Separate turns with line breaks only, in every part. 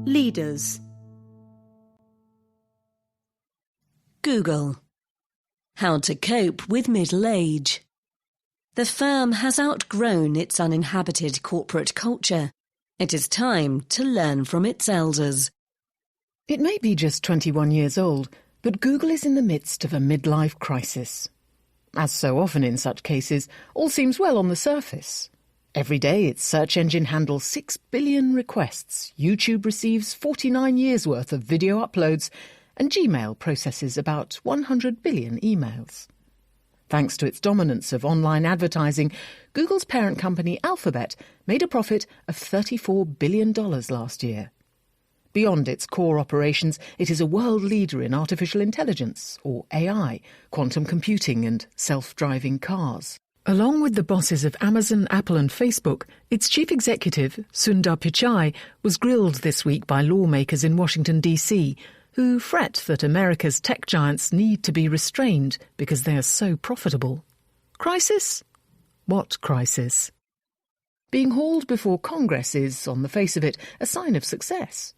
Leaders. Google. How to cope with middle age. The firm has outgrown its uninhabited corporate culture. It is time to learn from its elders.
It may be just 21 years old, but Google is in the midst of a midlife crisis. As so often in such cases, all seems well on the surface. Every day its search engine handles 6 billion requests, YouTube receives 49 years' worth of video uploads, and Gmail processes about 100 billion emails. Thanks to its dominance of online advertising, Google's parent company Alphabet made a profit of $34 billion last year. Beyond its core operations, it is a world leader in artificial intelligence, or AI, quantum computing and self-driving cars. Along with the bosses of Amazon, Apple and Facebook, its chief executive, Sundar Pichai, was grilled this week by lawmakers in Washington, D.C., who fret that America's tech giants need to be restrained because they are so profitable. Crisis? What crisis? Being hauled before Congress is, on the face of it, a sign of success.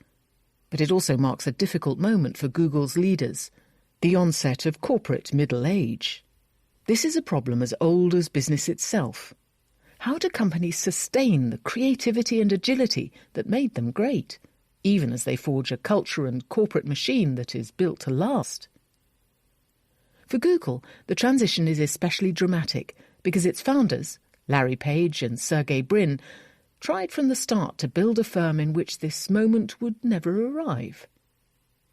But it also marks a difficult moment for Google's leaders, the onset of corporate middle age. This is a problem as old as business itself. How do companies sustain the creativity and agility that made them great, even as they forge a culture and corporate machine that is built to last? For Google, the transition is especially dramatic because its founders, Larry Page and Sergey Brin, tried from the start to build a firm in which this moment would never arrive.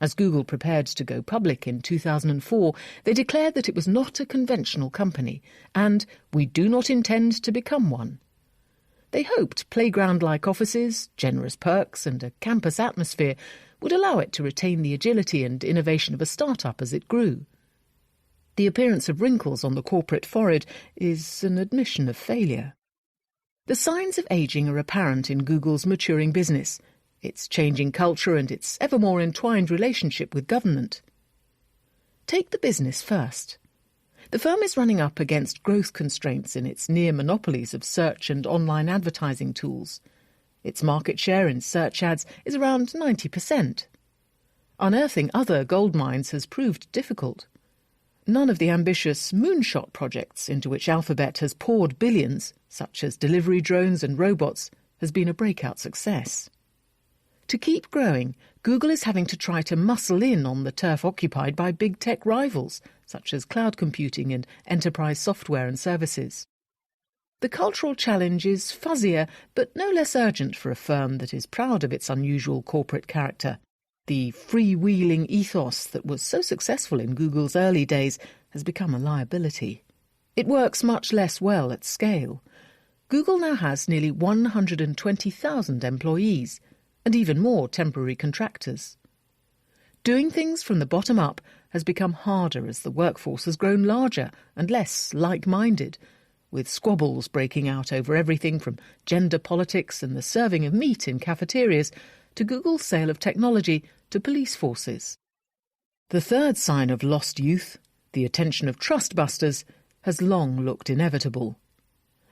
As Google prepared to go public in 2004, they declared that it was not a conventional company, and we do not intend to become one. They hoped playground-like offices, generous perks, and a campus atmosphere would allow it to retain the agility and innovation of a startup as it grew. The appearance of wrinkles on the corporate forehead is an admission of failure. The signs of ageing are apparent in Google's maturing business, its changing culture and its ever more entwined relationship with government. Take the business first. The firm is running up against growth constraints in its near monopolies of search and online advertising tools. Its market share in search ads is around 90%. Unearthing other gold mines has proved difficult. None of the ambitious moonshot projects into which Alphabet has poured billions, such as delivery drones and robots, has been a breakout success. To keep growing, Google is having to try to muscle in on the turf occupied by big tech rivals, such as cloud computing and enterprise software and services. The cultural challenge is fuzzier, but no less urgent for a firm that is proud of its unusual corporate character. The freewheeling ethos that was so successful in Google's early days has become a liability. It works much less well at scale. Google now has nearly 120,000 employees, and even more temporary contractors. Doing things from the bottom up has become harder as the workforce has grown larger and less like-minded, with squabbles breaking out over everything from gender politics and the serving of meat in cafeterias to Google's sale of technology to police forces. The third sign of lost youth, the attention of trust-busters, has long looked inevitable.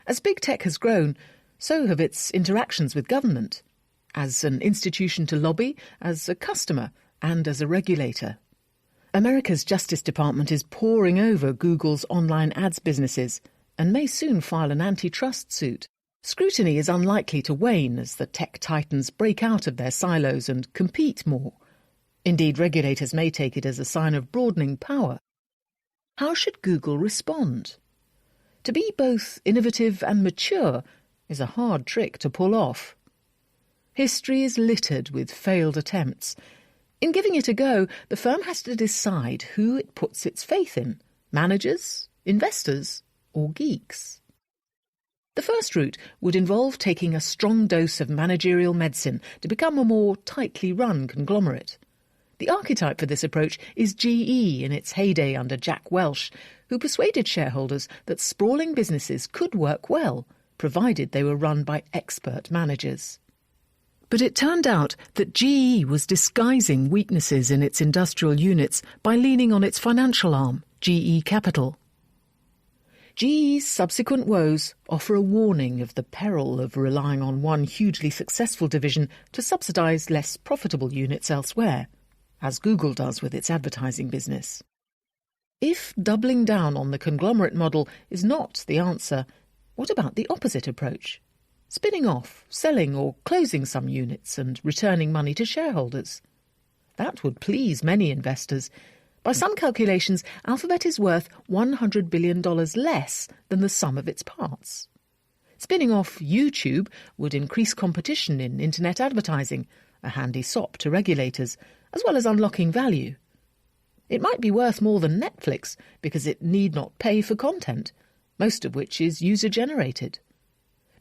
As big tech has grown, so have its interactions with government, as an institution to lobby, as a customer, and as a regulator. America's Justice Department is poring over Google's online ads businesses and may soon file an antitrust suit. Scrutiny is unlikely to wane as the tech titans break out of their silos and compete more. Indeed, regulators may take it as a sign of broadening power. How should Google respond? To be both innovative and mature is a hard trick to pull off. History is littered with failed attempts. In giving it a go, the firm has to decide who it puts its faith in: managers, investors, or geeks. The first route would involve taking a strong dose of managerial medicine to become a more tightly run conglomerate. The archetype for this approach is GE in its heyday under Jack Welch, who persuaded shareholders that sprawling businesses could work well, provided they were run by expert managers. But it turned out that GE was disguising weaknesses in its industrial units by leaning on its financial arm, GE Capital. GE's subsequent woes offer a warning of the peril of relying on one hugely successful division to subsidise less profitable units elsewhere, as Google does with its advertising business. If doubling down on the conglomerate model is not the answer, what about the opposite approach? Spinning off, selling or closing some units and returning money to shareholders. That would please many investors. By some calculations, Alphabet is worth $100 billion less than the sum of its parts. Spinning off YouTube would increase competition in internet advertising, a handy sop to regulators, as well as unlocking value. It might be worth more than Netflix because it need not pay for content, most of which is user-generated.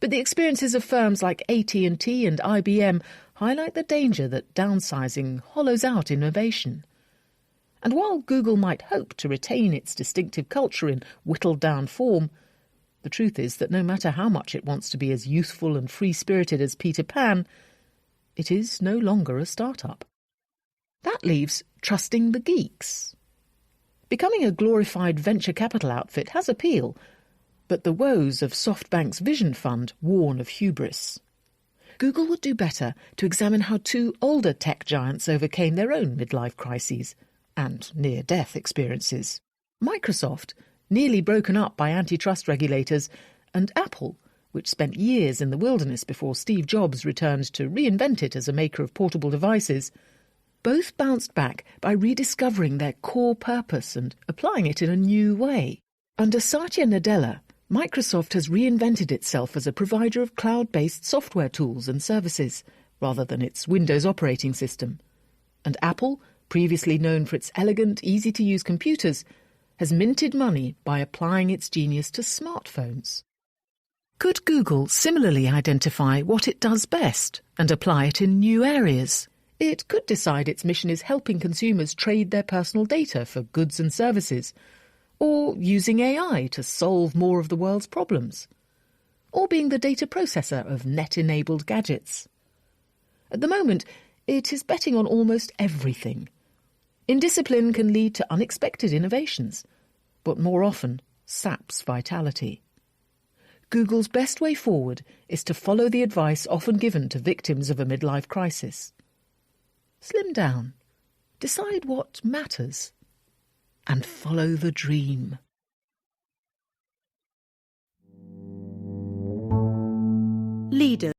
But the experiences of firms like AT&T and IBM highlight the danger that downsizing hollows out innovation. And while Google might hope to retain its distinctive culture in whittled-down form, the truth is that no matter how much it wants to be as youthful and free-spirited as Peter Pan, it is no longer a startup. That leaves trusting the geeks. Becoming a glorified venture capital outfit has appeal, but the woes of SoftBank's Vision Fund warn of hubris. Google would do better to examine how two older tech giants overcame their own midlife crises and near-death experiences. Microsoft, nearly broken up by antitrust regulators, and Apple, which spent years in the wilderness before Steve Jobs returned to reinvent it as a maker of portable devices, both bounced back by rediscovering their core purpose and applying it in a new way. Under Satya Nadella, Microsoft has reinvented itself as a provider of cloud-based software tools and services, rather than its Windows operating system. And Apple, previously known for its elegant, easy-to-use computers, has minted money by applying its genius to smartphones. Could Google similarly identify what it does best and apply it in new areas? It could decide its mission is helping consumers trade their personal data for goods and services, or using AI to solve more of the world's problems, or being the data processor of net-enabled gadgets. At the moment, it is betting on almost everything. Indiscipline can lead to unexpected innovations, but more often saps vitality. Google's best way forward is to follow the advice often given to victims of a midlife crisis. Slim down, decide what matters, and follow the dream.
Leaders.